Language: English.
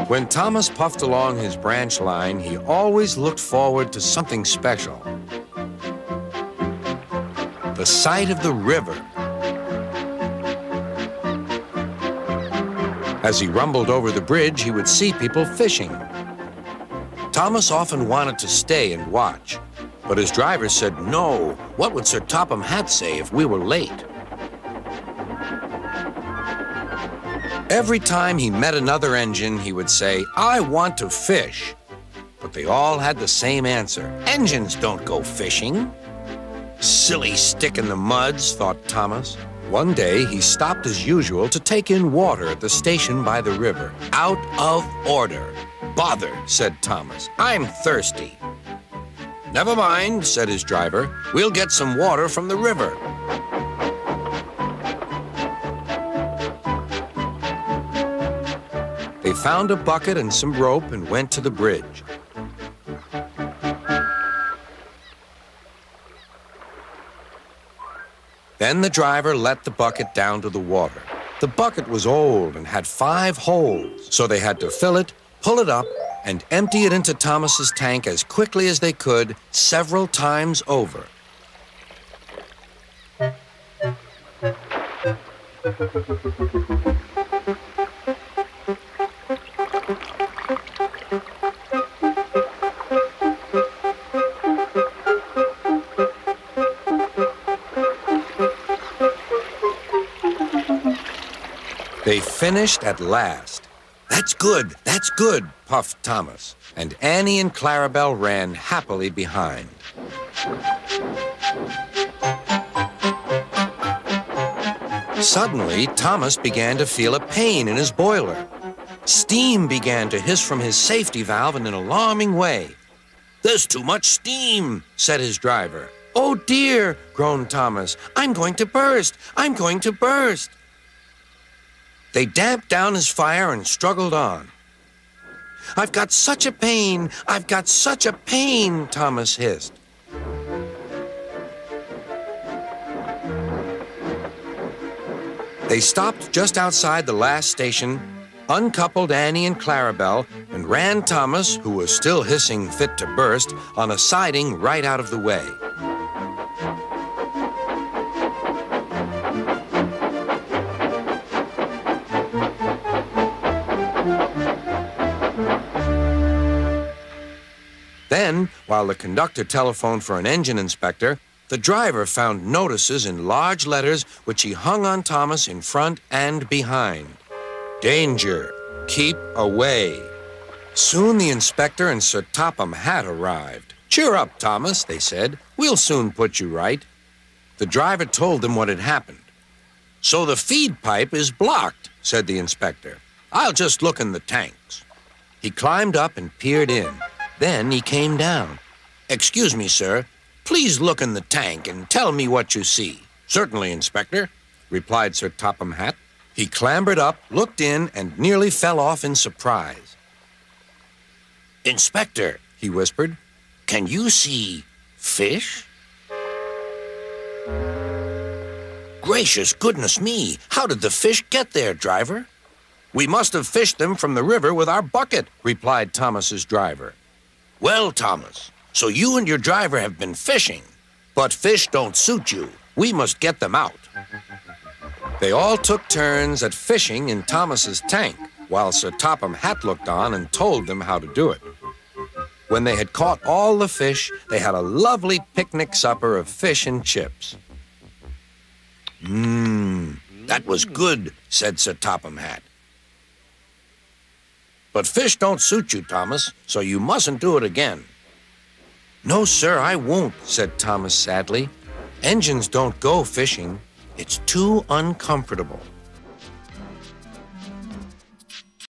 When Thomas puffed along his branch line, he always looked forward to something special. The sight of the river. As he rumbled over the bridge, he would see people fishing. Thomas often wanted to stay and watch, but his driver said no. What would Sir Topham Hatt say if we were late? Every time he met another engine, he would say, "I want to fish." But they all had the same answer. "Engines don't go fishing." Silly stick in the muds, thought Thomas. One day, he stopped as usual to take in water at the station by the river. Out of order. "Bother," said Thomas. "I'm thirsty." "Never mind," said his driver. "We'll get some water from the river." They found a bucket and some rope and went to the bridge. Then the driver let the bucket down to the water. The bucket was old and had 5 holes, so they had to fill it, pull it up, and empty it into Thomas's tank as quickly as they could, several times over. They finished at last. "That's good, that's good," puffed Thomas, and Annie and Clarabelle ran happily behind. Suddenly, Thomas began to feel a pain in his boiler. Steam began to hiss from his safety valve in an alarming way. "There's too much steam," said his driver. "Oh dear," groaned Thomas. "I'm going to burst, I'm going to burst." They damped down his fire and struggled on. "I've got such a pain, I've got such a pain," Thomas hissed. They stopped just outside the last station, uncoupled Annie and Clarabelle, and ran Thomas, who was still hissing fit to burst, on a siding right out of the way. Then, while the conductor telephoned for an engine inspector, the driver found notices in large letters which he hung on Thomas in front and behind. "Danger, keep away." Soon the inspector and Sir Topham Hatt arrived. "Cheer up, Thomas," they said. "We'll soon put you right." The driver told them what had happened. "So the feed pipe is blocked," said the inspector. "I'll just look in the tanks." He climbed up and peered in. Then he came down. "Excuse me, sir. Please look in the tank and tell me what you see." "Certainly, Inspector," replied Sir Topham Hatt. He clambered up, looked in, and nearly fell off in surprise. "Inspector," he whispered, "can you see fish?" "Gracious goodness me! How did the fish get there, driver?" "We must have fished them from the river with our bucket," replied Thomas's driver. "Well, Thomas, so you and your driver have been fishing, but fish don't suit you. We must get them out." They all took turns at fishing in Thomas's tank, while Sir Topham Hatt looked on and told them how to do it. When they had caught all the fish, they had a lovely picnic supper of fish and chips. That was good," said Sir Topham Hatt. "But fish don't suit you, Thomas, so you mustn't do it again." "No, sir, I won't," said Thomas sadly. "Engines don't go fishing. It's too uncomfortable."